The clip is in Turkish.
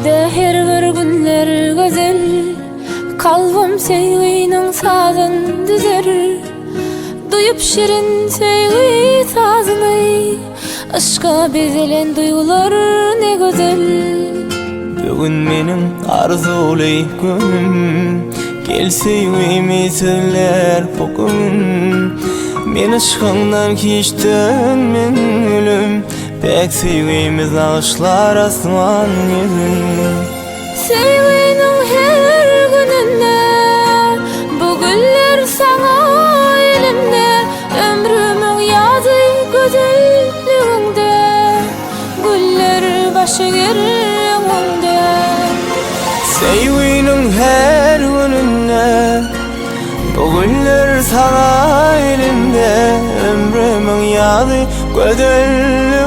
Elde her bir günler güzel, kalbim sevginin sazın düzer. Duyup şirin sevgi sazını, aşka bezelen duygular ne güzel. Bugün menin arzulay günüm, gelse yüreğime söyler bugün. Men aşkından hiç dönmedim, pek sevgimiz ağaçlar asman yüzüm. Sevginin her gününde, bu güller sana elimde. Ömrümün yazı güzelliğinde, güller başı yerinde. Sevginin her gününde, bu güller sana elimde. Ömrümün yazı güzelliğinde,